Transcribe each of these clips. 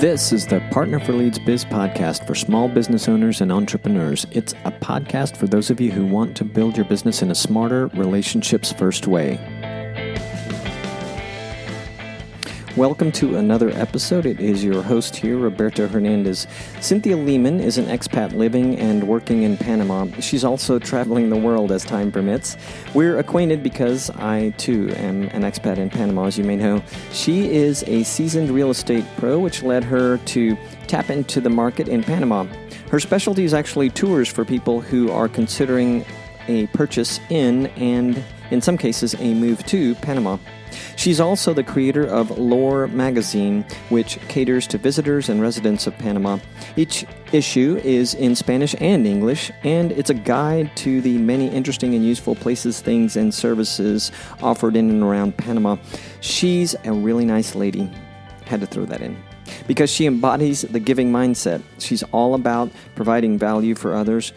This is the Partner for Leads Biz podcast for small business owners and entrepreneurs. It's a podcast for those of you who want to build your business in a smarter, relationships-first way. Welcome to another episode. It is your host here, Roberto Hernandez. Cynthia Lehman is an expat living and working in Panama. She's also traveling the world as time permits. We're acquainted because I, too, am an expat in Panama, as you may know. She is a seasoned real estate pro, which led her to tap into the market in Panama. Her specialty is actually tours for people who are considering a purchase in, and in some cases, a move to Panama. She's also the creator of Lore magazine, which caters to visitors and residents of Panama. Each issue is in Spanish and English, and it's a guide to the many interesting and useful places, things, and services offered in and around Panama. She's a really nice lady. Had to throw that in. Because she embodies the giving mindset. She's all about providing value for others.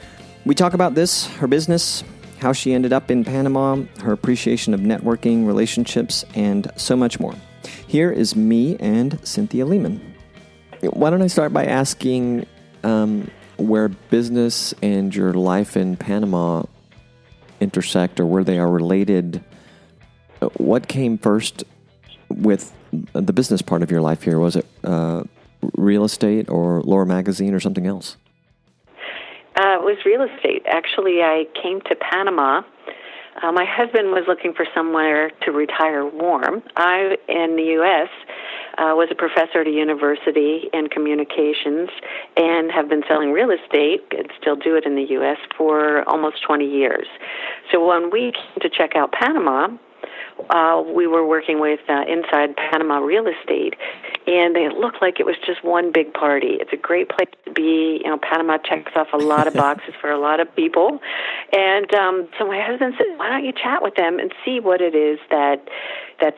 We talk about this, her business, how she ended up in Panama, her appreciation of networking, relationships, and so much more. Here is me and Cynthia Lehman. Why don't I start by asking where business and your life in Panama intersect, or where they are related. What came first with the business part of your life here? Was it real estate or Lore magazine or something else? It was real estate. Actually, I came to Panama. My husband was looking for somewhere to retire warm. I, in the U.S., was a professor at a university in communications and have been selling real estate, and still do it in the U.S., for almost 20 years. So when we came to check out Panama, we were working with Inside Panama Real Estate, and it looked like it was just one big party. It's a great place to be. You know, Panama checks off a lot of boxes for a lot of people. And so my husband said, why don't you chat with them and see what it is that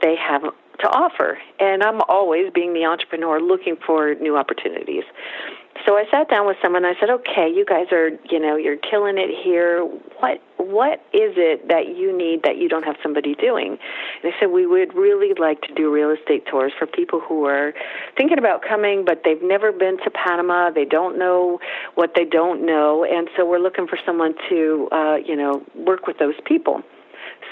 they have to offer? And I'm always, being the entrepreneur, looking for new opportunities. So I sat down with someone and I said, okay, you guys are, you're killing it here. What is it that you need that you don't have somebody doing? And they said, we would really like to do real estate tours for people who are thinking about coming, but they've never been to Panama. They don't know what they don't know. And so we're looking for someone to, work with those people.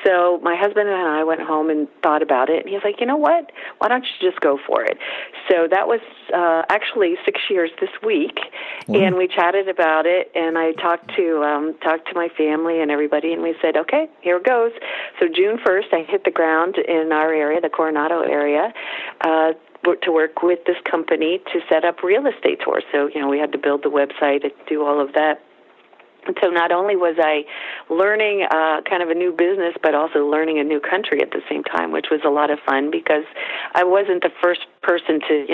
So my husband and I went home and thought about it, and he was like, you know what? Why don't you just go for it? So that was actually 6 years this week, and we chatted about it, and I talked to my family and everybody, and we said, okay, here it goes. So June 1st, I hit the ground in our area, the Coronado area, to work with this company to set up real estate tours. So, we had to build the website and do all of that. And so not only was I learning kind of a new business, but also learning a new country at the same time, which was a lot of fun because I wasn't the first person to,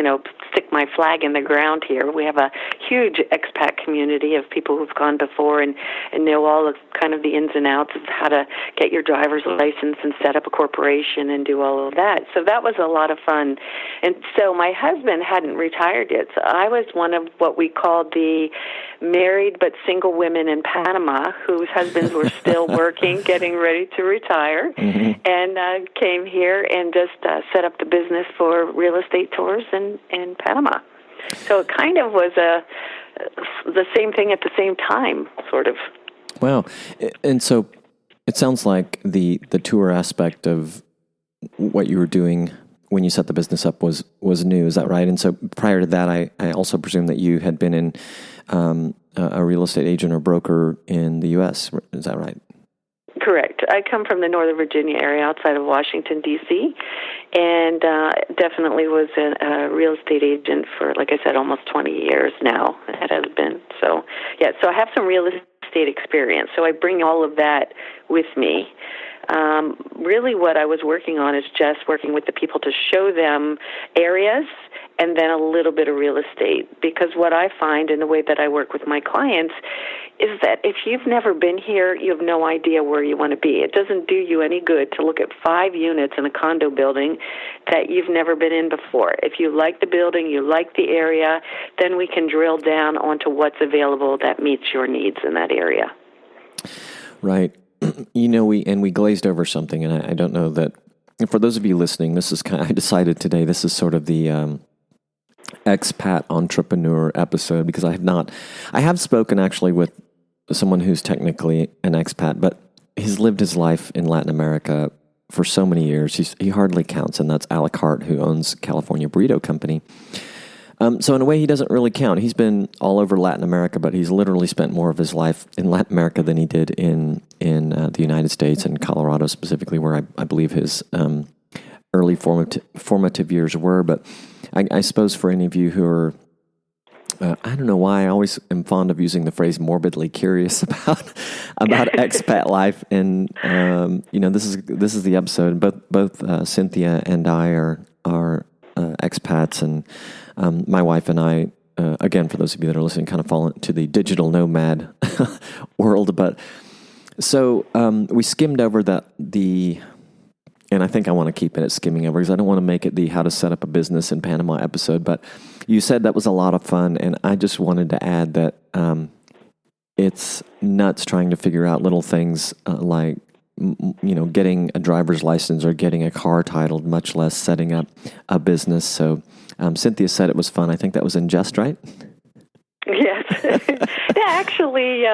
stick my flag in the ground here. We have a huge expat community of people who've gone before and know all of kind of the ins and outs of how to get your driver's license and set up a corporation and do all of that. So that was a lot of fun. And so my husband hadn't retired yet, so I was one of what we called the married but single women in Panama whose husbands were still working, getting ready to retire, and came here and just set up the business for real estate tours in Panama. So it kind of was the same thing at the same time, sort of. Wow. And so it sounds like the tour aspect of what you were doing when you set the business up was new. Is that right? And so prior to that, I also presume that you had been in a real estate agent or broker in the U.S. Is that right? Correct. I come from the Northern Virginia area outside of Washington, D.C., and definitely was a real estate agent for, like I said, almost 20 years now. It has been. So I have some real estate experience. So I bring all of that with me. Really what I was working on is just working with the people to show them areas and then a little bit of real estate. Because what I find in the way that I work with my clients is that if you've never been here, you have no idea where you want to be. It doesn't do you any good to look at 5 units in a condo building that you've never been in before. If you like the building, you like the area, then we can drill down onto what's available that meets your needs in that area. Right. We glazed over something, and I don't know that, for those of you listening, this is I decided today, this is sort of the expat entrepreneur episode because I have spoken actually with someone who's technically an expat, but he's lived his life in Latin America for so many years. He hardly counts, and that's a la carte, who owns California Burrito Company. So in a way, he doesn't really count. He's been all over Latin America, but he's literally spent more of his life in Latin America than he did in the United States and Colorado specifically, where I believe his early formative years were. But I suppose for any of you who are, I don't know why I always am fond of using the phrase morbidly curious about expat life, and this is the episode. Both Cynthia and I are expats, and my wife and I, again, for those of you that are listening, kind of fall into the digital nomad world. But so we skimmed over and I think I want to keep it at skimming over because I don't want to make it the how to set up a business in Panama episode. But you said that was a lot of fun, and I just wanted to add that it's nuts trying to figure out little things like getting a driver's license or getting a car titled, much less setting up a business. So Cynthia said it was fun. I think that was in Jest, right? Yes. Yeah, actually,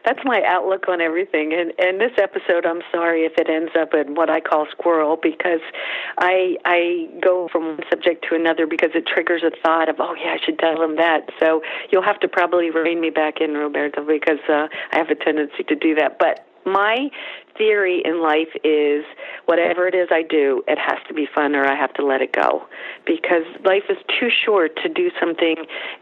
that's my outlook on everything. And this episode, I'm sorry if it ends up in what I call squirrel, because I go from one subject to another because it triggers a thought of, oh, yeah, I should tell him that. So you'll have to probably rein me back in, Roberto, because I have a tendency to do that. But my theory in life is whatever it is I do, it has to be fun or I have to let it go, because life is too short to do something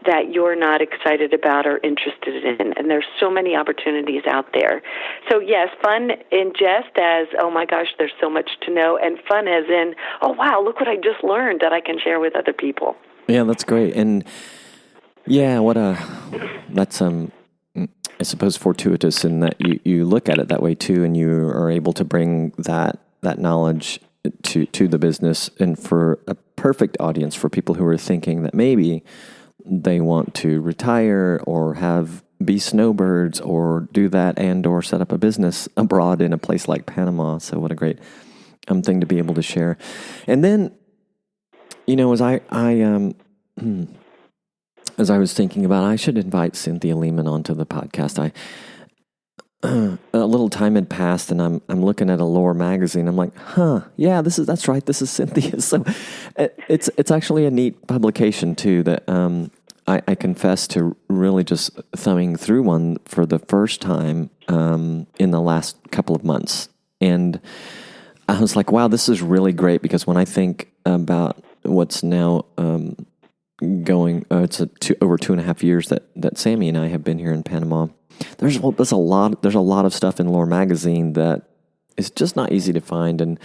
that you're not excited about or interested in, and there's so many opportunities out there. So yes, fun in jest as, oh my gosh, there's so much to know, and fun as in, oh wow, look what I just learned that I can share with other people. Yeah, that's great. And yeah, that's I suppose fortuitous in that you look at it that way too, and you are able to bring that knowledge to the business, and for a perfect audience for people who are thinking that maybe they want to retire or be snowbirds or do that and or set up a business abroad in a place like Panama. So what a great thing to be able to share. And then, as I was thinking about, I should invite Cynthia Lehman onto the podcast. A little time had passed, and I'm looking at Allure magazine. I'm like, yeah, that's right. This is Cynthia. So it's actually a neat publication too. That I confess to really just thumbing through one for the first time in the last couple of months, and I was like, wow, this is really great, because when I think about what's now it's over 2.5 years that Sammy and I have been here in Panama. There's a lot of stuff in Lore magazine that is just not easy to find, and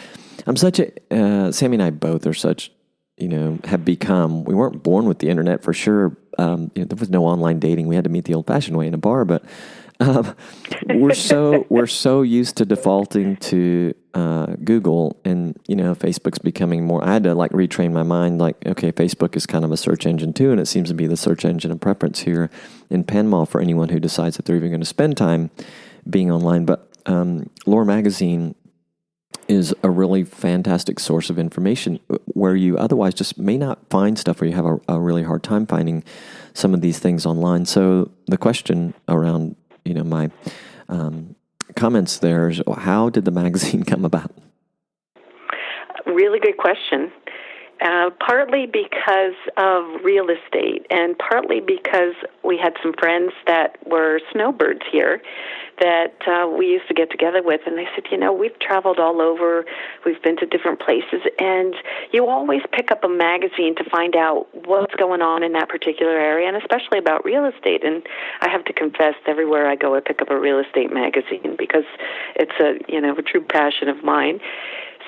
I'm Sammy and I both are such, have become. We weren't born with the internet for sure. There was no online dating. We had to meet the old-fashioned way in a bar, but we're so used to defaulting to Google, and Facebook's becoming more. I had to retrain my mind. Okay, Facebook is kind of a search engine too, and it seems to be the search engine of preference here in Panama for anyone who decides that they're even going to spend time being online. But Lore magazine is a really fantastic source of information where you otherwise just may not find stuff, or you have a really hard time finding some of these things online. So the question around my comments there is, how did the magazine come about? Really good question. Partly because of real estate, and partly because we had some friends that were snowbirds here that we used to get together with, and they said, we've traveled all over, we've been to different places, and you always pick up a magazine to find out what's going on in that particular area, and especially about real estate. And I have to confess, everywhere I go, I pick up a real estate magazine because it's a true passion of mine.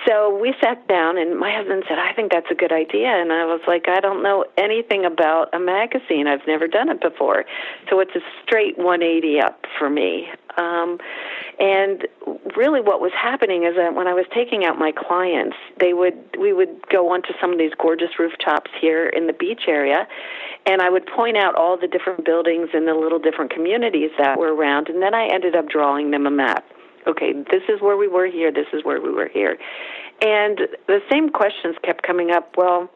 So we sat down, and my husband said, I think that's a good idea. And I was like, I don't know anything about a magazine. I've never done it before. So it's a straight 180 up for me. And really what was happening is that when I was taking out my clients, we would go onto some of these gorgeous rooftops here in the beach area, and I would point out all the different buildings and the little different communities that were around, and then I ended up drawing them a map. Okay, this is where we were here, this is where we were here. And the same questions kept coming up. Well,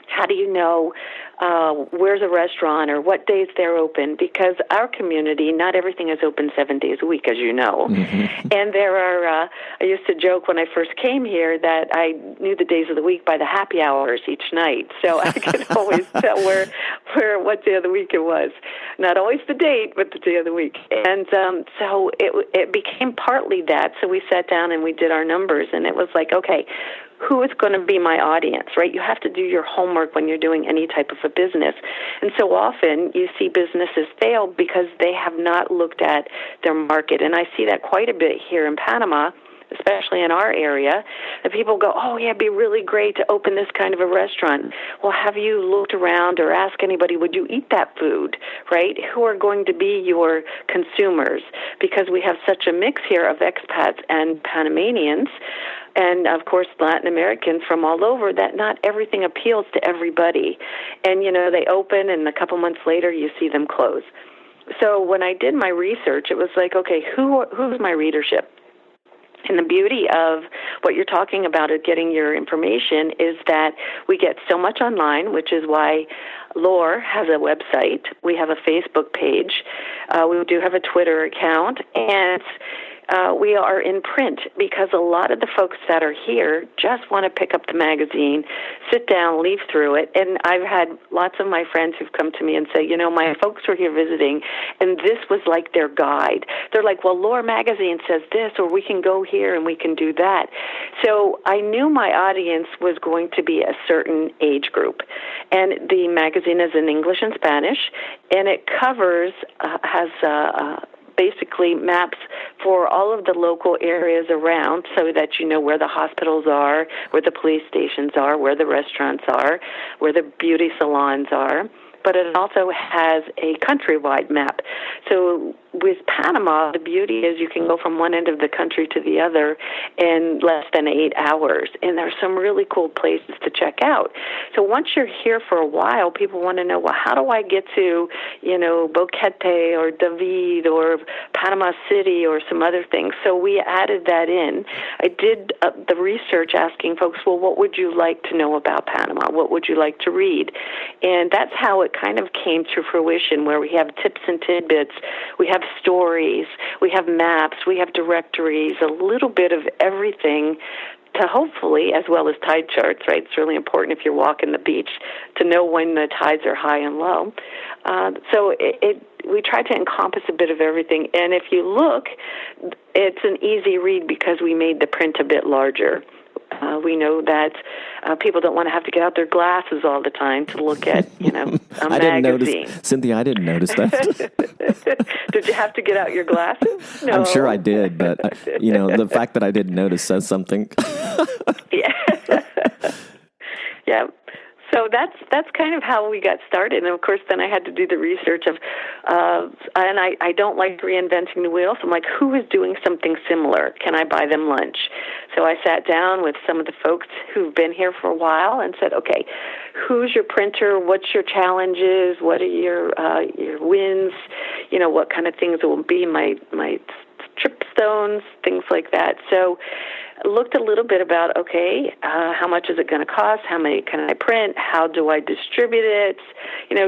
how do you know where's a restaurant or what days they're open, because our community, not everything is open 7 days a week, as you know. Mm-hmm. And there are, I used to joke when I first came here that I knew the days of the week by the happy hours each night. So I could always tell what day of the week it was. Not always the date, but the day of the week. And so it became partly that. So we sat down and we did our numbers, and it was like, okay, who is going to be my audience, right? You have to do your homework when you're doing any type of a business. And so often you see businesses fail because they have not looked at their market. And I see that quite a bit here in Panama, especially in our area, that people go, oh, yeah, it'd be really great to open this kind of a restaurant. Well, have you looked around or asked anybody, would you eat that food, right? Who are going to be your consumers? Because we have such a mix here of expats and Panamanians, and, of course, Latin Americans from all over, that not everything appeals to everybody. And, they open, and a couple months later, you see them close. So when I did my research, it was like, okay, who's my readership? And the beauty of what you're talking about of getting your information is that we get so much online, which is why Lore has a website. We have a Facebook page. We do have a Twitter account. And we are in print because a lot of the folks that are here just want to pick up the magazine, sit down, leaf through it. And I've had lots of my friends who've come to me and say, my folks were here visiting, and this was like their guide. They're like, well, Lore magazine says this, or we can go here and we can do that. So I knew my audience was going to be a certain age group. And the magazine is in English and Spanish, and it covers, has basically maps for all of the local areas around so that you know where the hospitals are, where the police stations are, where the restaurants are, where the beauty salons are. But it also has a countrywide map. So with Panama, the beauty is you can go from one end of the country to the other in less than 8 hours. And there's some really cool places to check out. So once you're here for a while, people want to know, well, how do I get to, Boquete or David or Panama City or some other things? So we added that in. I did the research asking folks, well, what would you like to know about Panama? What would you like to read? And that's how it kind of came to fruition, where we have tips and tidbits, we have stories, we have maps, we have directories, a little bit of everything to hopefully, as well as tide charts, right? It's really important if you're walking the beach to know when the tides are high and low. So we try to encompass a bit of everything. And if you look, it's an easy read because we made the print a bit larger. We know that people don't want to have to get out their glasses all the time to look at, a magazine. Cynthia, I didn't notice that. Did you have to get out your glasses? No. I'm sure I did, but, the fact that I didn't notice says something. Yeah. Yeah. So that's kind of how we got started. And, of course, then I had to do the research of, and I don't like reinventing the wheel. So I'm like, who is doing something similar? Can I buy them lunch? So I sat down with some of the folks who've been here for a while and said, okay, who's your printer? What's your challenges? What are your wins? What kind of things will be my trip stones, things like that. So looked a little bit about, okay, how much is it going to cost? How many can I print? How do I distribute it?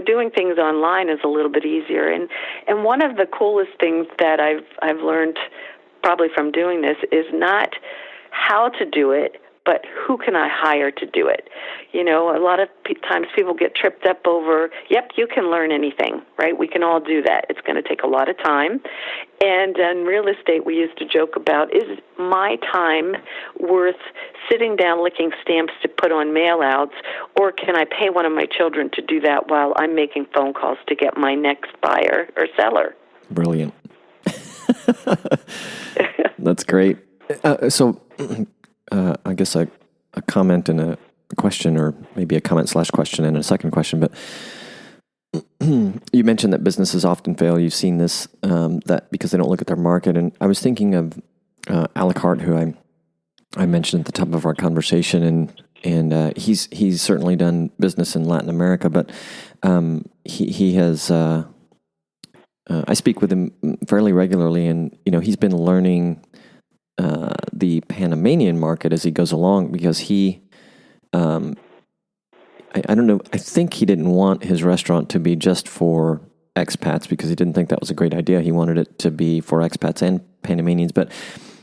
Doing things online is a little bit easier. And one of the coolest things that I've learned probably from doing this is not how to do it, but who can I hire to do it? A lot of times people get tripped up over, yep, you can learn anything, right? We can all do that. It's going to take a lot of time. And in real estate, we used to joke about, is my time worth sitting down licking stamps to put on mail-outs, or can I pay one of my children to do that while I'm making phone calls to get my next buyer or seller? Brilliant. That's great. So I guess a comment and a question, or maybe a comment/question and a second question, but you mentioned that businesses often fail. You've seen this, that because they don't look at their market. And I was thinking of a la carte, who I mentioned at the top of our conversation, and he's certainly done business in Latin America, but he has, I speak with him fairly regularly, and he's been learning the Panamanian market as he goes along, because I don't know, I think he didn't want his restaurant to be just for expats because he didn't think that was a great idea. He wanted it to be for expats and Panamanians, but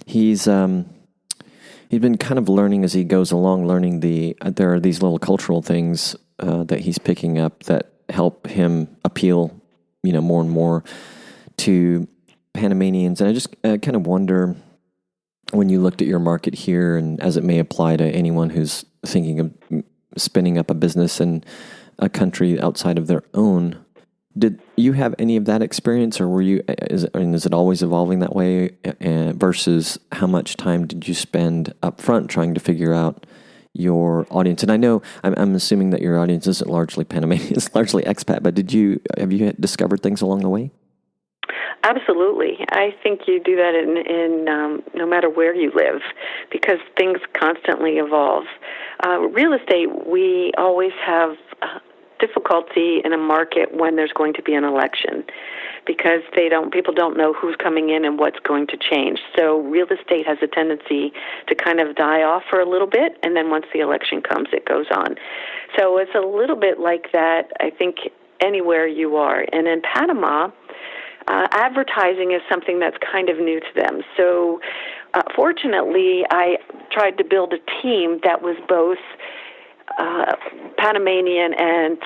he's been kind of learning as he goes along, there are these little cultural things that he's picking up that help him appeal, more and more to Panamanians. And I just kind of wonder, when you looked at your market here, and as it may apply to anyone who's thinking of spinning up a business in a country outside of their own, did you have any of that experience, or is it always evolving that way? Versus how much time did you spend up front trying to figure out your audience? And I know I'm assuming that your audience isn't largely Panamanian, it's largely expat. But have you discovered things along the way? Absolutely. I think you do that in no matter where you live, because things constantly evolve. Real estate, we always have difficulty in a market when there's going to be an election, because people don't know who's coming in and what's going to change. So real estate has a tendency to kind of die off for a little bit, and then once the election comes, it goes on. So it's a little bit like that, I think, anywhere you are. And in Panama, advertising is something that's kind of new to them. So fortunately, I tried to build a team that was both Panamanian and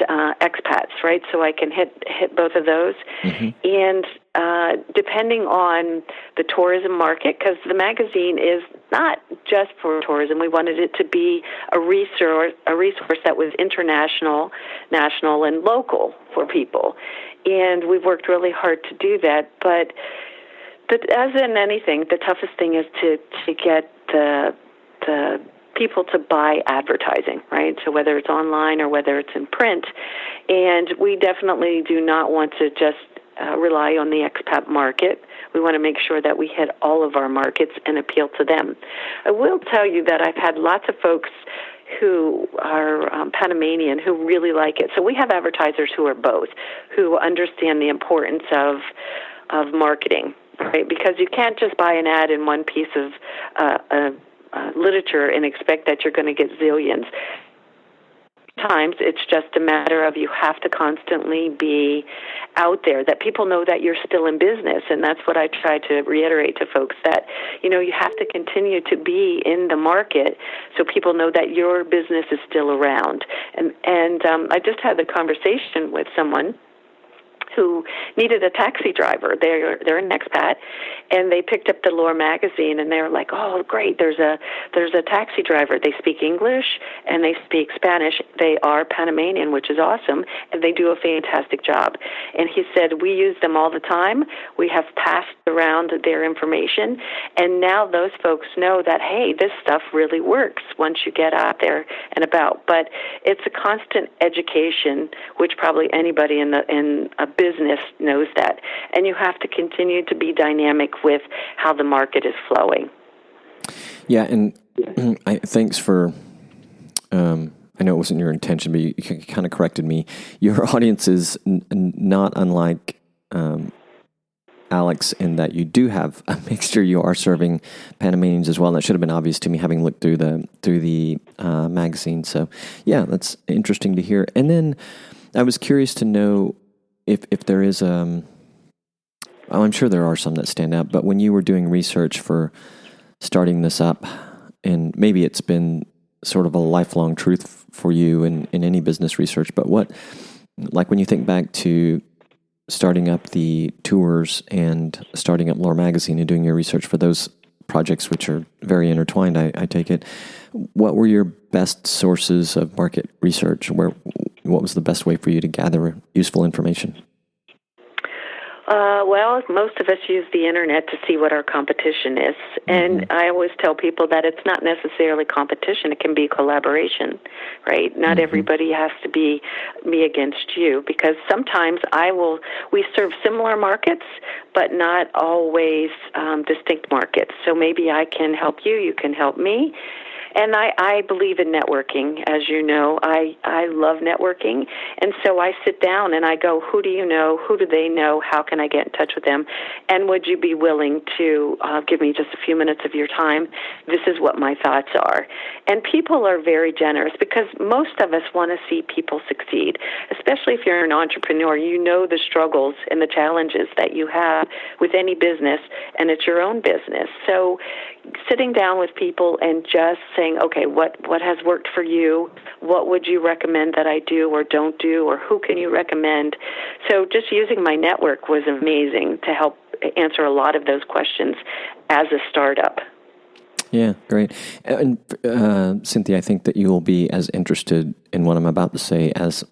expats, right? So I can hit both of those. Mm-hmm. And depending on the tourism market, because the magazine is not just for tourism, we wanted it to be a resource that was international, national, and local for people. And we've worked really hard to do that. But as in anything, the toughest thing is to get the people to buy advertising, right? So whether it's online or whether it's in print. And we definitely do not want to just rely on the expat market. We want to make sure that we hit all of our markets and appeal to them. I will tell you that I've had lots of folks who are Panamanian who really like it. So we have advertisers who are both, who understand the importance of marketing, right? Because you can't just buy an ad in one piece of literature and expect that you're going to get zillions. Times it's just a matter of you have to constantly be out there, that people know that you're still in business. And that's what I try to reiterate to folks, that you have to continue to be in the market so people know that your business is still around. And I just had the conversation with someone who needed a taxi driver. They're an expat, and they picked up the Lore magazine, and they were like, "Oh, great! There's a taxi driver. They speak English and they speak Spanish. They are Panamanian, which is awesome, and they do a fantastic job." And he said, "We use them all the time. We have passed around their information, and now those folks know that, hey, this stuff really works once you get out there and about." But it's a constant education, which probably anybody in a business knows that, and you have to continue to be dynamic with how the market is flowing. Yeah, and thanks for. I know it wasn't your intention, but you kind of corrected me. Your audience is not unlike Alex in that you do have a mixture. You are serving Panamanians as well, and that should have been obvious to me having looked through the magazine. So, yeah, that's interesting to hear. And then I was curious to know if there is I'm sure there are some that stand out, but when you were doing research for starting this up, and maybe it's been sort of a lifelong truth for you in any business research, but when you think back to starting up the tours and starting up Lore Magazine and doing your research for those projects, which are very intertwined, I take it, what were your best sources of market research? What was the best way for you to gather useful information? Well, most of us use the internet to see what our competition is. And mm-hmm. I always tell people that it's not necessarily competition. It can be collaboration, right? Not mm-hmm. everybody has to be me against you, because sometimes we serve similar markets, but not always distinct markets. So maybe I can help you, you can help me. And I believe in networking, as you know. I love networking. And so I sit down and I go, who do you know? Who do they know? How can I get in touch with them? And would you be willing to give me just a few minutes of your time? This is what my thoughts are. And people are very generous because most of us want to see people succeed, especially if you're an entrepreneur. You know the struggles and the challenges that you have with any business, and it's your own business. So sitting down with people and just saying, okay, what has worked for you? What would you recommend that I do or don't do, or who can you recommend? So just using my network was amazing to help answer a lot of those questions as a startup. Yeah, great. And Cynthia, I think that you will be as interested in what I'm about to say as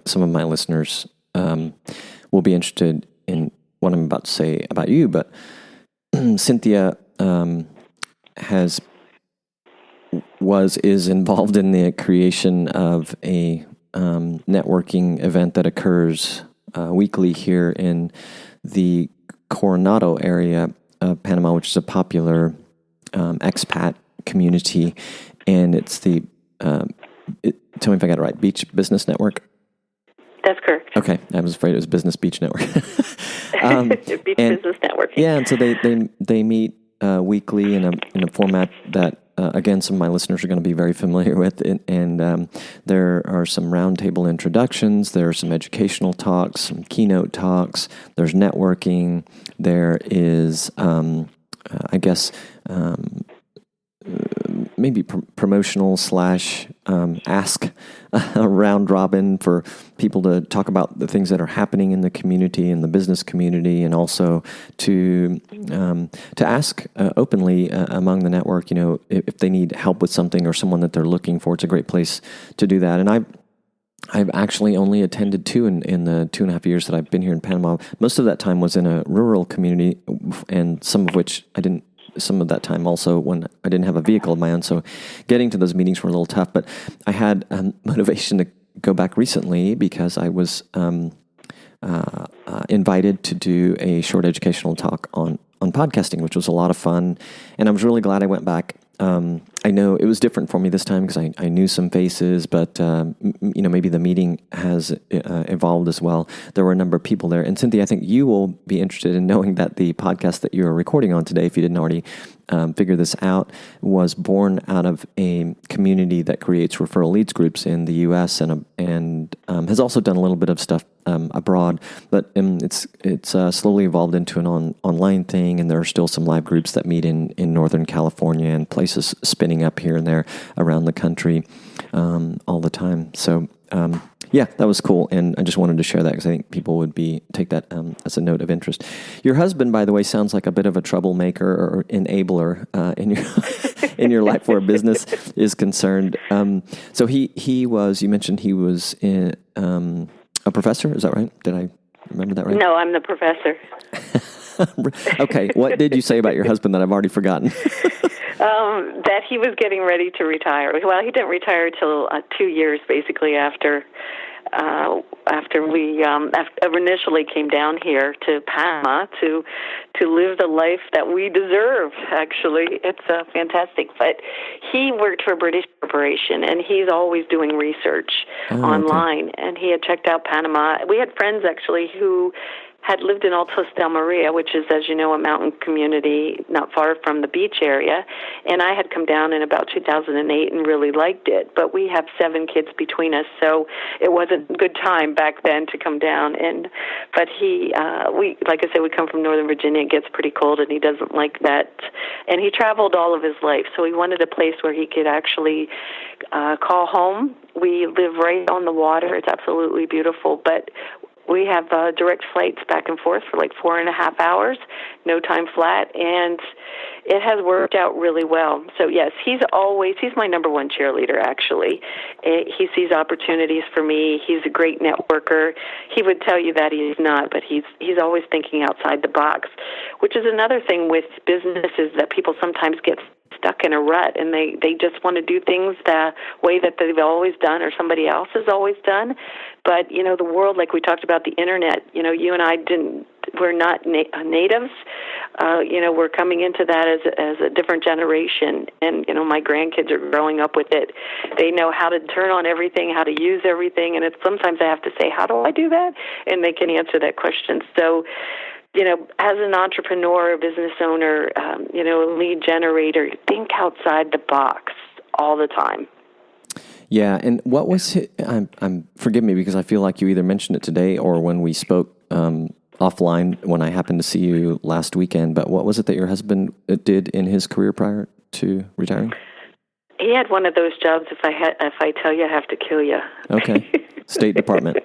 some of my listeners will be interested in what I'm about to say about you. But Cynthia is involved in the creation of a networking event that occurs weekly here in the Coronado area of Panama, which is a popular expat community, and it's the tell me if I got it right, Beach Business Network. That's correct. Okay, I was afraid it was Business Beach Network. Beach Business Network. Yeah, and so they meet weekly in a format that again some of my listeners are going to be very familiar with, and there are some roundtable introductions, there are some educational talks, some keynote talks, there's networking, there is I guess maybe promotional / ask round robin for people to talk about the things that are happening in the community, in the business community, and also to ask openly among the network, if they need help with something or someone that they're looking for. It's a great place to do that. And I've actually only attended two in the 2.5 years that I've been here in Panama. Most of that time was in a rural community, and some of that time also when I didn't have a vehicle of my own. So getting to those meetings were a little tough, but I had motivation to go back recently because I was invited to do a short educational talk on podcasting, which was a lot of fun. And I was really glad I went back. I know it was different for me this time because I knew some faces, but maybe the meeting has evolved as well. There were a number of people there. And Cynthia, I think you will be interested in knowing that the podcast that you are recording on today, if you didn't already figure this out, was born out of a community that creates referral leads groups in the U.S. and has also done a little bit of stuff abroad, but it's slowly evolved into an online thing, and there are still some live groups that meet in Northern California and places spinning up here and there around the country all the time. So yeah, that was cool, and I just wanted to share that because I think people would take that as a note of interest. Your husband, by the way, sounds like a bit of a troublemaker or enabler in your life where business is concerned. So he was. You mentioned he was a professor. Is that right? Did I remember that right? No, I'm the professor. Okay, what did you say about your husband that I've already forgotten? That he was getting ready to retire. Well, he didn't retire till 2 years, basically, after we initially came down here to Panama to live the life that we deserve. Actually, it's fantastic. But he worked for a British corporation, and he's always doing research online. Okay. And he had checked out Panama. We had friends actually who had lived in Altos del Maria, which is, as you know, a mountain community not far from the beach area. And I had come down in about 2008 and really liked it. But we have 7 kids between us, so it wasn't a good time back then to come down. But like I said, we come from Northern Virginia. It gets pretty cold, and he doesn't like that. And he traveled all of his life, so he wanted a place where he could actually call home. We live right on the water. It's absolutely beautiful, but we have direct flights back and forth for like 4.5 hours, no time flat, and it has worked out really well. So yes, he's my number one cheerleader, actually. He sees opportunities for me. He's a great networker. He would tell you that he's not, but he's always thinking outside the box, which is another thing with businesses that people sometimes get stuck in a rut, and they just want to do things the way that they've always done or somebody else has always done. But, the world, like we talked about the internet, you and I didn't we're not natives. We're coming into that as a different generation, and my grandkids are growing up with it. They know how to turn on everything, how to use everything, and sometimes I have to say, "How do I do that?" And they can answer that question. So, as an entrepreneur, a business owner, a lead generator, think outside the box all the time. Yeah, and what was it? Forgive me because I feel like you either mentioned it today or when we spoke offline when I happened to see you last weekend. But what was it that your husband did in his career prior to retiring? He had one of those jobs. If I tell you, I have to kill you. Okay, State Department.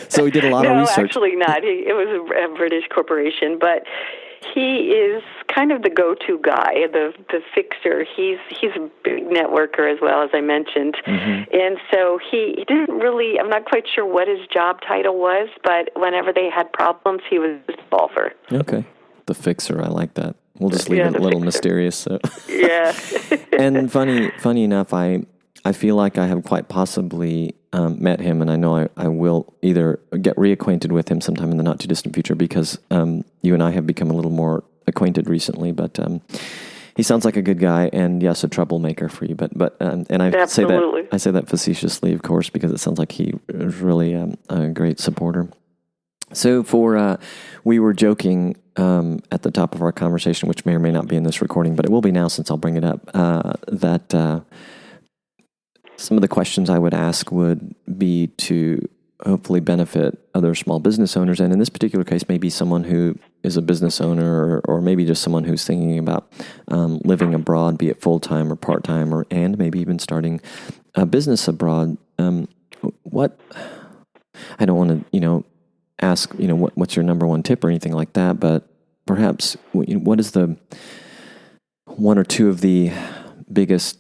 So he did a lot of research. No, actually not. It was a British corporation, but he is kind of the go-to guy, the fixer. He's a big networker as well, as I mentioned. Mm-hmm. And so he didn't really, I'm not quite sure what his job title was, but whenever they had problems, he was the solver. Okay. The fixer, I like that. We'll just leave it a little mysterious. So. Yeah. And funny enough, I feel like I have quite possibly met him, and I know I will either get reacquainted with him sometime in the not too distant future because you and I have become a little more acquainted recently. But he sounds like a good guy, and yes, a troublemaker for you. But and I say that facetiously, of course, because it sounds like he is really a great supporter. So we were joking at the top of our conversation, which may or may not be in this recording, but it will be now since I'll bring it up, that some of the questions I would ask would be to hopefully benefit other small business owners. And in this particular case, maybe someone who is a business owner or maybe just someone who's thinking about living abroad, be it full-time or part-time, and maybe even starting a business abroad. I don't want to, ask, what's your number one tip or anything like that, but perhaps what is the one or two of the biggest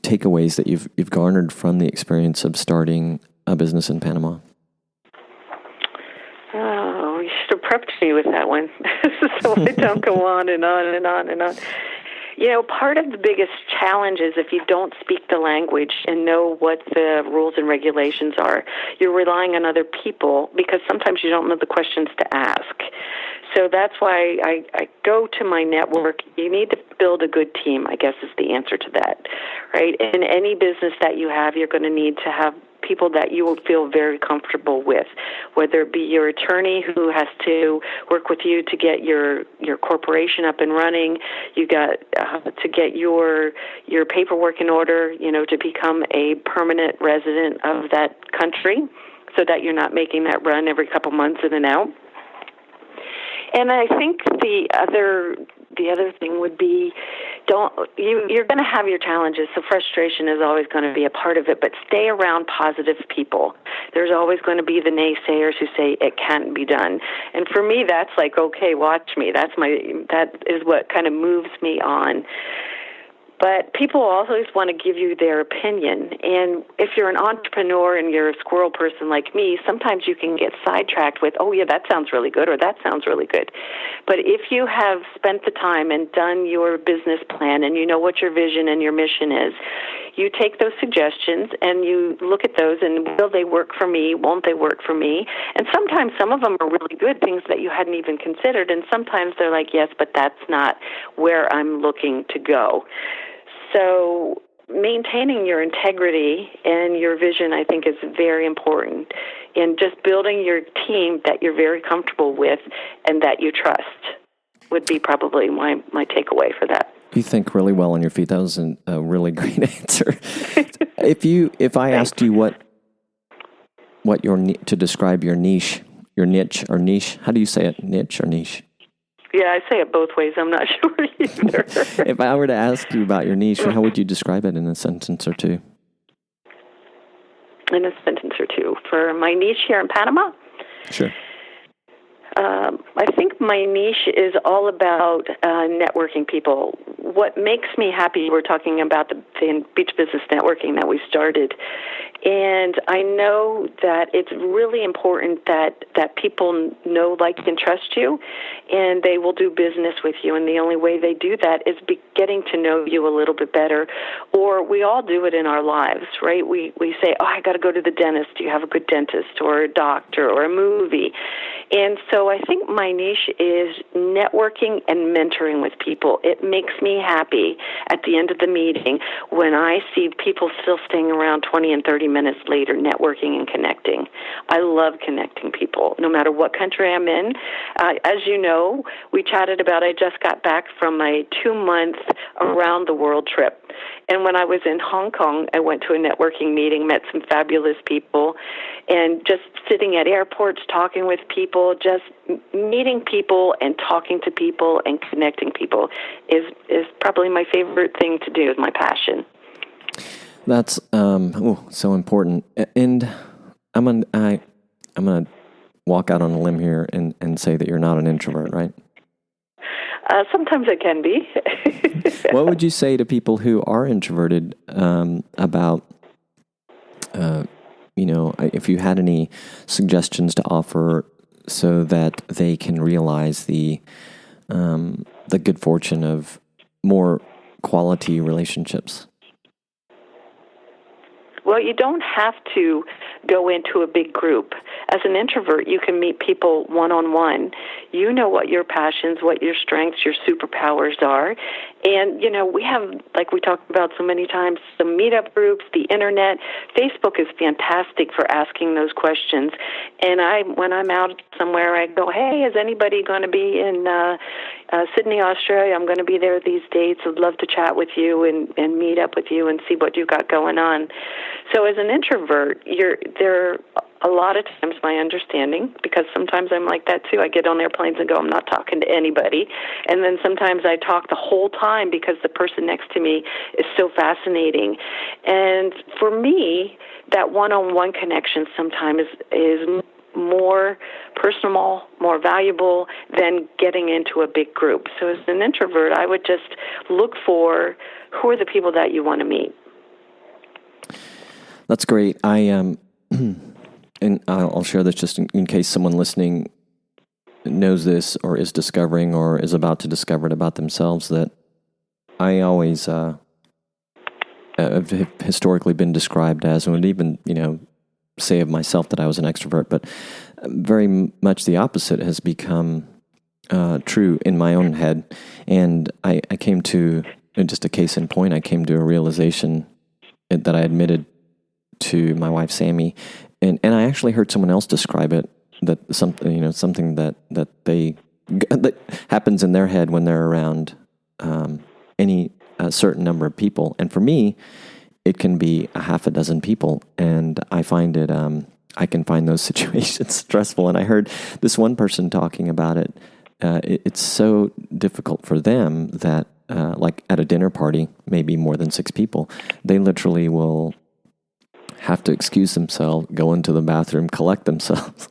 takeaways that you've garnered from the experience of starting a business in Panama? Oh, you should have prepped me with that one, so I don't go on and on and on and on. Part of the biggest challenge is if you don't speak the language and know what the rules and regulations are, you're relying on other people because sometimes you don't know the questions to ask. So that's why I go to my network. You need to build a good team, I guess is the answer to that, right? In any business that you have, you're going to need to have people that you will feel very comfortable with, whether it be your attorney who has to work with you to get your corporation up and running. You got to get your paperwork in order, to become a permanent resident of that country so that you're not making that run every couple months in and out. And I think the other thing would be, you're going to have your challenges, so frustration is always going to be a part of it, but stay around positive people. There's always going to be the naysayers who say it can't be done. And for me, that's like, okay, watch me. That is what kind of moves me on. But people always want to give you their opinion. And if you're an entrepreneur and you're a squirrel person like me, sometimes you can get sidetracked with, oh, yeah, that sounds really good, or that sounds really good. But if you have spent the time and done your business plan and you know what your vision and your mission is, you take those suggestions and you look at those and will they work for me? Won't they work for me? And sometimes some of them are really good, things that you hadn't even considered. And sometimes they're like, yes, but that's not where I'm looking to go. So maintaining your integrity and your vision, I think, is very important. And just building your team that you're very comfortable with and that you trust would be probably my takeaway for that. You think really well on your feet. That was a really great answer. If I asked you what to describe your niche or niche, how do you say it? Niche or niche? Yeah, I say it both ways. I'm not sure either. If I were to ask you about your niche, how would you describe it in a sentence or two? In a sentence or two. For my niche here in Panama? Sure. I think my niche is all about networking people. What makes me happy, we're talking about the beach business networking that we started, And I know that it's really important that people know, like, and trust you, and they will do business with you. And the only way they do that is getting to know you a little bit better. Or we all do it in our lives, right? We say, oh, I got to go to the dentist. Do you have a good dentist or a doctor or a movie? And so I think my niche is networking and mentoring with people. It makes me happy at the end of the meeting when I see people still staying around 20 and 30 minutes later, networking and connecting. I love connecting people, no matter what country I'm in. As you know, we chatted about I just got back from a 2-month around-the-world trip. And when I was in Hong Kong, I went to a networking meeting, met some fabulous people, and just sitting at airports, talking with people, just meeting people and talking to people and connecting people is probably my favorite thing to do, is my passion. That's so important. And I'm gonna walk out on a limb here and say that you're not an introvert, right? Sometimes I can be. What would you say to people who are introverted about, if you had any suggestions to offer so that they can realize the good fortune of more quality relationships? Well, you don't have to go into a big group. As an introvert, you can meet people one-on-one. You know what your passions, what your strengths, your superpowers are. And, we have, like we talked about so many times, some meetup groups, the internet. Facebook is fantastic for asking those questions. And when I'm out somewhere, I go, hey, is anybody going to be in Sydney, Australia? I'm going to be there these dates. I'd love to chat with you and meet up with you and see what you got going on. So as an introvert, there a lot of times my understanding, because sometimes I'm like that too. I get on airplanes and go, I'm not talking to anybody. And then sometimes I talk the whole time because the person next to me is so fascinating. And for me, that one-on-one connection sometimes is more personal, more valuable than getting into a big group. So as an introvert, I would just look for who are the people that you want to meet. That's great. And I'll share this just in case someone listening knows this or is discovering or is about to discover it about themselves, that I always have historically been described as, and would even, say of myself that I was an extrovert, but very much the opposite has become true in my own head. And I came to, just a case in point, I came to a realization that I admitted to my wife, Sammy, and I actually heard someone else describe it, that something that happens in their head when they're around any certain number of people. And for me, it can be a half a dozen people, and I find it, I can find those situations stressful. And I heard this one person talking about it. It's so difficult for them that, like at a dinner party, maybe more than 6 people, they literally will have to excuse themselves, go into the bathroom, collect themselves,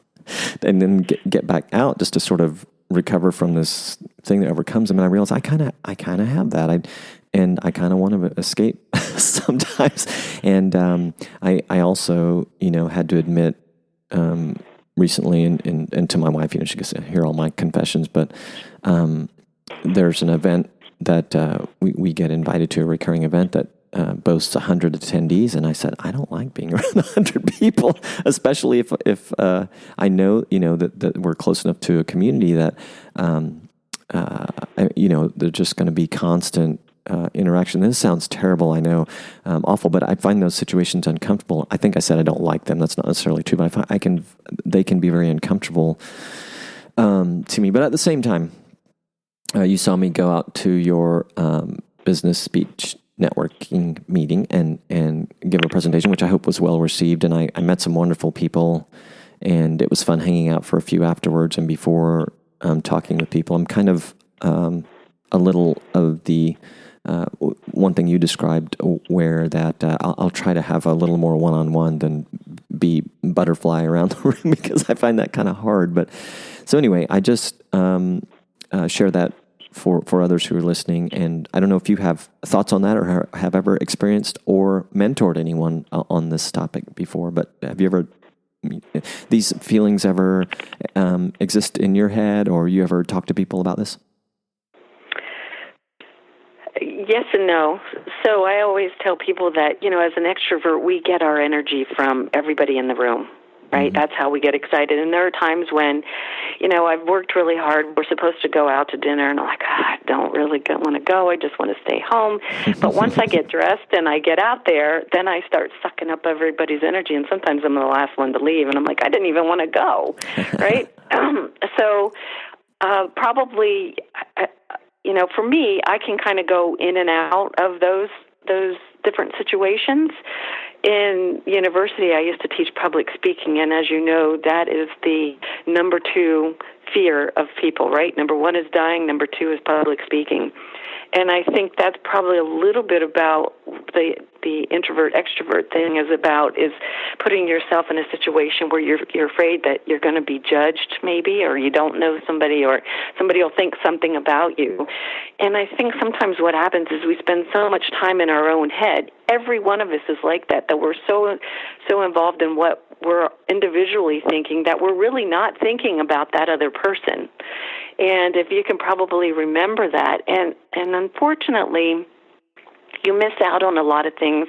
and then get back out just to sort of recover from this thing that overcomes them. And I realized I kind of have that. I kind of want to escape sometimes. And I also, had to admit recently, and to my wife, she gets to hear all my confessions, but there's an event that we get invited to, a recurring event that boasts 100 attendees, and I said, I don't like being around 100 people, especially if I know, that we're close enough to a community that, there's just going to be constant interaction. This sounds terrible, I know, awful, but I find those situations uncomfortable. I think I said I don't like them. That's not necessarily true, but they can be very uncomfortable to me. But at the same time, you saw me go out to your business speech networking meeting and give a presentation, which I hope was well received. And I met some wonderful people, and it was fun hanging out for a few afterwards and before talking with people. I'm kind of a little of the one thing you described, where that I'll try to have a little more one-on-one than be butterfly around the room, because I find that kind of hard. But so anyway, I just share that for others who are listening. And I don't know if you have thoughts on that or have ever experienced or mentored anyone on this topic before, but have you ever, these feelings ever exist in your head, or you ever talk to people about this? Yes and no. So I always tell people that, as an extrovert, we get our energy from everybody in the room, right? Mm-hmm. That's how we get excited. And there are times when, I've worked really hard. We're supposed to go out to dinner, and I'm like, I don't really want to go. I just want to stay home. But once I get dressed and I get out there, then I start sucking up everybody's energy. And sometimes I'm the last one to leave, and I'm like, I didn't even want to go, right? So probably... for me, I can kind of go in and out of those different situations. In university, I used to teach public speaking, and as you know, that is the number 2 fear of people, right? Number 1 is dying, number 2 is public speaking. And I think that's probably a little bit about the introvert-extrovert thing is putting yourself in a situation where you're afraid that you're going to be judged maybe, or you don't know somebody, or somebody will think something about you. And I think sometimes what happens is we spend so much time in our own head. Every one of us is like that we're so involved in what we're individually thinking that we're really not thinking about that other person. And if you can probably remember that, and unfortunately, you miss out on a lot of things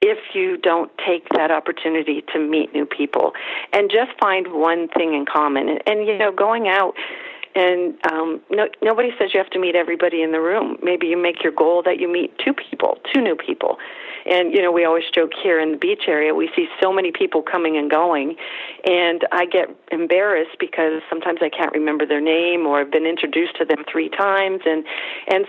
if you don't take that opportunity to meet new people and just find one thing in common. And going out, and nobody says you have to meet everybody in the room. Maybe you make your goal that you meet 2 new people. And, we always joke here in the beach area, we see so many people coming and going, and I get embarrassed because sometimes I can't remember their name, or I've been introduced to them 3 times. And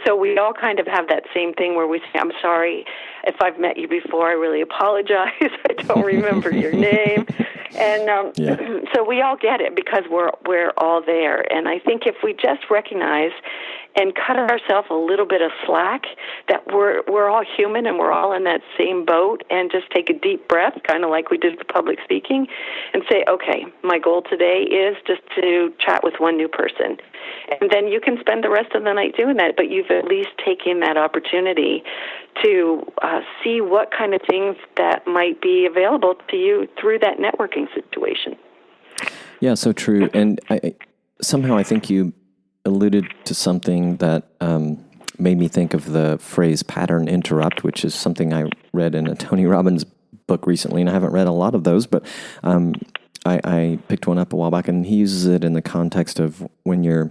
so we all kind of have that same thing where we say, I'm sorry if I've met you before, I really apologize. I don't remember your name. And so we all get it because we're all there. And I think if we just recognize and cut ourselves a little bit of slack, that we're all human and we're all in that same boat, and just take a deep breath, kind of like we did with public speaking, and say, okay, my goal today is just to chat with one new person. And then you can spend the rest of the night doing that, but you've at least taken that opportunity to see what kind of things that might be available to you through that networking situation. Yeah, so true. And somehow I think you alluded to something that made me think of the phrase pattern interrupt, which is something I read in a Tony Robbins book recently, and I haven't read a lot of those, but I picked one up a while back, and he uses it in the context of when you're,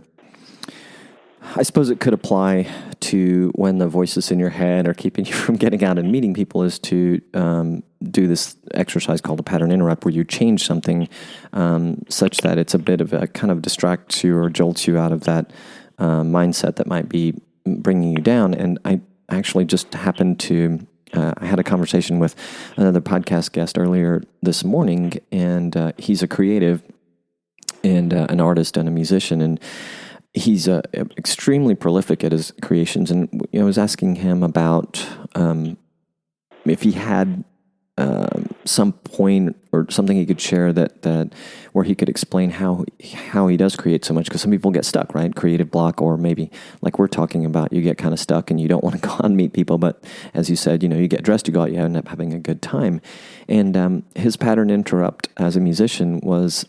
I suppose it could apply to when the voices in your head are keeping you from getting out and meeting people, is to do this exercise called a pattern interrupt, where you change something such that it's a bit of a kind of distracts you or jolts you out of that mindset that might be bringing you down. And I actually just happened to, I had a conversation with another podcast guest earlier this morning, and he's a creative and an artist and a musician, and he's extremely prolific at his creations. And I was asking him about if he had some point or something he could share that where he could explain how he does create so much, because some people get stuck, right? Creative block, or maybe like we're talking about, you get kind of stuck and you don't want to go out and meet people, but as you said, you get dressed, you go out, you end up having a good time. And his pattern interrupt as a musician was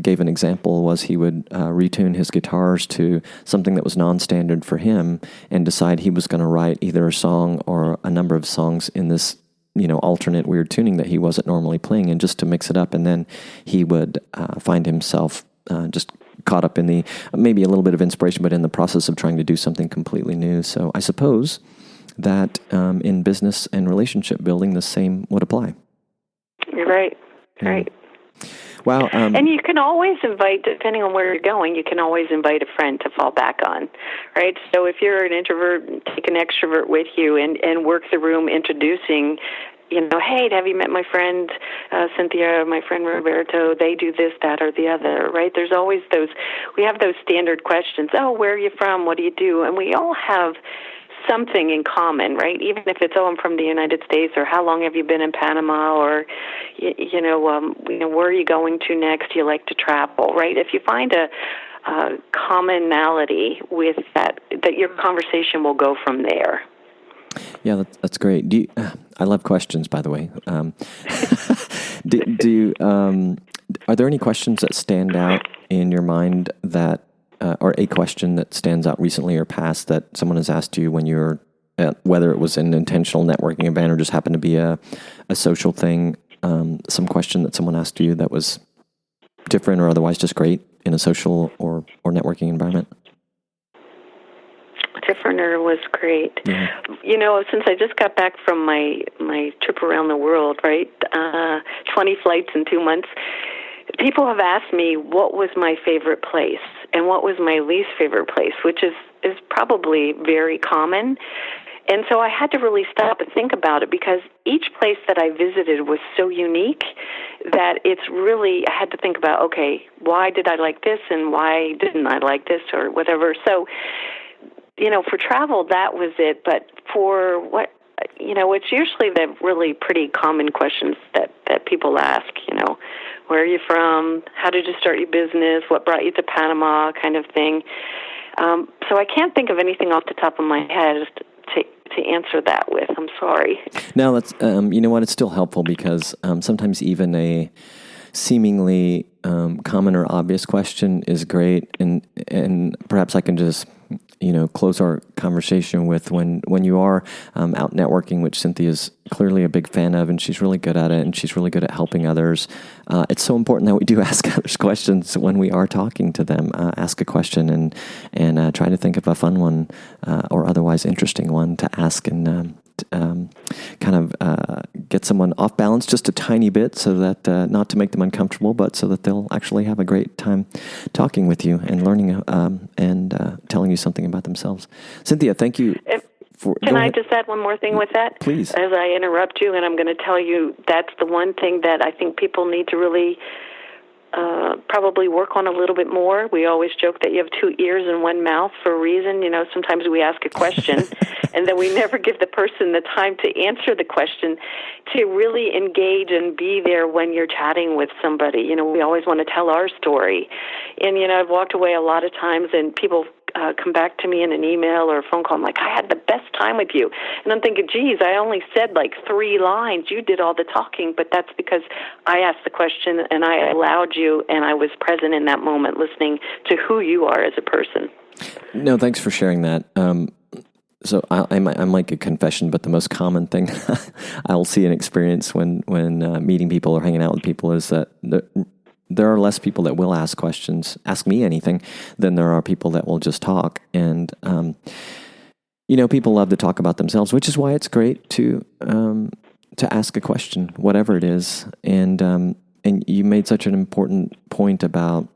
gave an example was he would retune his guitars to something that was non-standard for him, and decide he was going to write either a song or a number of songs in this alternate weird tuning that he wasn't normally playing, and just to mix it up. And then he would find himself just caught up in the, maybe a little bit of inspiration, but in the process of trying to do something completely new. So I suppose that in business and relationship building, the same would apply. You're right. Right. Wow. And you can always invite, depending on where you're going, you can always invite a friend to fall back on, right? So if you're an introvert, take an extrovert with you and work the room introducing, hey, have you met my friend Cynthia, my friend Roberto? They do this, that, or the other, right? There's always we have those standard questions. Oh, where are you from? What do you do? And we all have something in common, right? Even if it's, I'm from the United States, or how long have you been in Panama, or, where are you going to next? You like to travel, right? If you find commonality with that your conversation will go from there. Yeah, that's great. I love questions, by the way. Are there any questions that stand out in your mind or a question that stands out recently or past that someone has asked you when you're whether it was an intentional networking event or just happened to be a social thing, some question that someone asked you that was different or otherwise just great in a social or networking environment? Different or was great. Yeah. Since I just got back from my trip around the world, right, 20 flights in 2 months, people have asked me what was my favorite place and what was my least favorite place, which is probably very common. And so I had to really stop and think about it because each place that I visited was so unique that it's really, I had to think about, okay, why did I like this and why didn't I like this or whatever. So, for travel, that was it. But for it's usually the really pretty common questions that people ask, where are you from? How did you start your business? What brought you to Panama? Kind of thing. So I can't think of anything off the top of my head to answer that with. I'm sorry. No, that's you know what? It's still helpful because sometimes even a seemingly common or obvious question is great, and perhaps I can just close our conversation with when you are out networking, which Cynthia is clearly a big fan of, and she's really good at it, and she's really good at helping others. It's so important that we do ask others questions when we are talking to them. Ask a question and try to think of a fun one or otherwise interesting one to ask and kind of get someone off balance just a tiny bit so that not to make them uncomfortable, but so that they'll actually have a great time talking with you and learning and telling you something about themselves. Cynthia, thank you. Can I just add one more thing with that? Please. As I interrupt you, and I'm going to tell you that's the one thing that I think people need to really probably work on a little bit more. We always joke that you have 2 ears and 1 mouth for a reason. Sometimes we ask a question and then we never give the person the time to answer the question, to really engage and be there when you're chatting with somebody. We always want to tell our story. And, I've walked away a lot of times and people come back to me in an email or a phone call. I'm like, I had the best time with you. And I'm thinking, geez, I only said like 3 lines. You did all the talking, but that's because I asked the question and I allowed you and I was present in that moment listening to who you are as a person. No, thanks for sharing that. So I'm like a confession, but the most common thing I'll see and experience when meeting people or hanging out with people is that there are less people that will ask questions, ask me anything, than there are people that will just talk. And, people love to talk about themselves, which is why it's great to ask a question, whatever it is. And you made such an important point about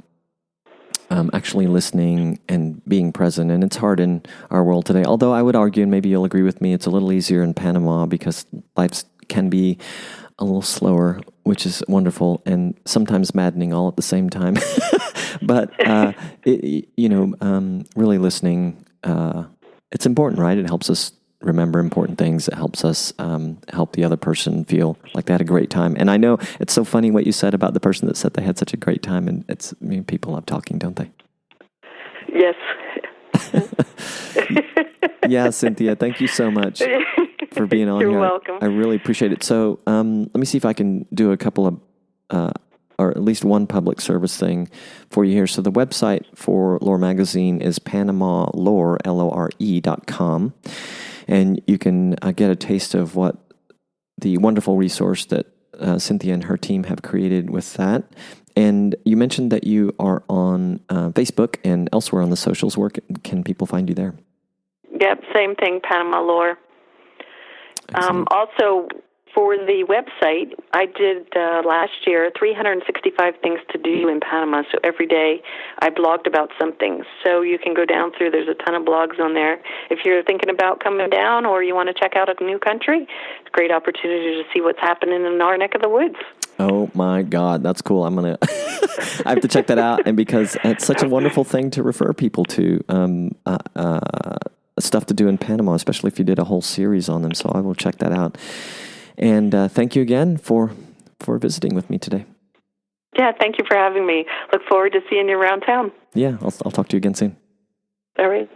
actually listening and being present. And it's hard in our world today. Although I would argue, and maybe you'll agree with me, it's a little easier in Panama because life can be a little slower, which is wonderful and sometimes maddening all at the same time. But, really listening, it's important, right? It helps us remember important things. It helps us help the other person feel like they had a great time. And I know it's so funny what you said about the person that said they had such a great time. And people love talking, don't they? Yes. Yeah, Cynthia, thank you so much for being on here. You're welcome. I really appreciate it. So let me see if I can do a couple of, or at least one public service thing for you here. So the website for Lore Magazine is PanamaLore, LORE.com. And you can get a taste of what the wonderful resource that Cynthia and her team have created with that. And you mentioned that you are on Facebook and elsewhere on the socials. Where can people find you there? Yep, same thing, Panama Lore. Also, for the website, I did last year 365 things to do in Panama. So every day I blogged about something. So you can go down through. There's a ton of blogs on there. If you're thinking about coming down or you want to check out a new country, it's a great opportunity to see what's happening in our neck of the woods. Oh my God, that's cool. I'm going to, I have to check that out. And because it's such a wonderful thing to refer people to, stuff to do in Panama, especially if you did a whole series on them. So I will check that out. And thank you again for visiting with me today. Yeah, thank you for having me. Look forward to seeing you around town. Yeah, I'll talk to you again soon. All right.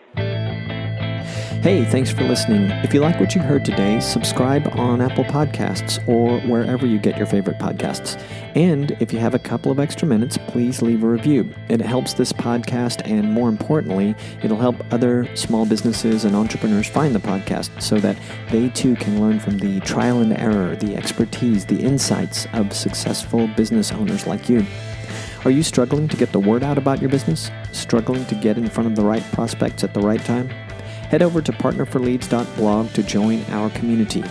Hey, thanks for listening. If you like what you heard today, subscribe on Apple Podcasts or wherever you get your favorite podcasts. And if you have a couple of extra minutes, please leave a review. It helps this podcast, and more importantly, it'll help other small businesses and entrepreneurs find the podcast so that they too can learn from the trial and error, the expertise, the insights of successful business owners like you. Are you struggling to get the word out about your business? Struggling to get in front of the right prospects at the right time? Head over to partnerforleads.blog to join our community.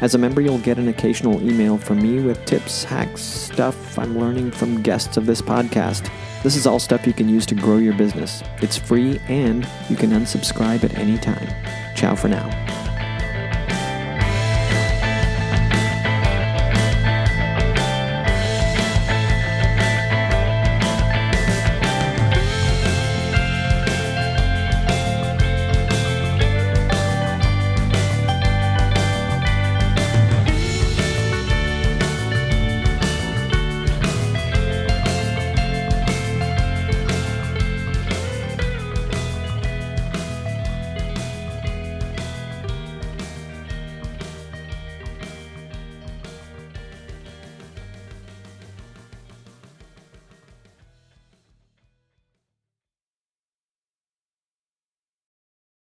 As a member, you'll get an occasional email from me with tips, hacks, stuff I'm learning from guests of this podcast. This is all stuff you can use to grow your business. It's free, and you can unsubscribe at any time. Ciao for now.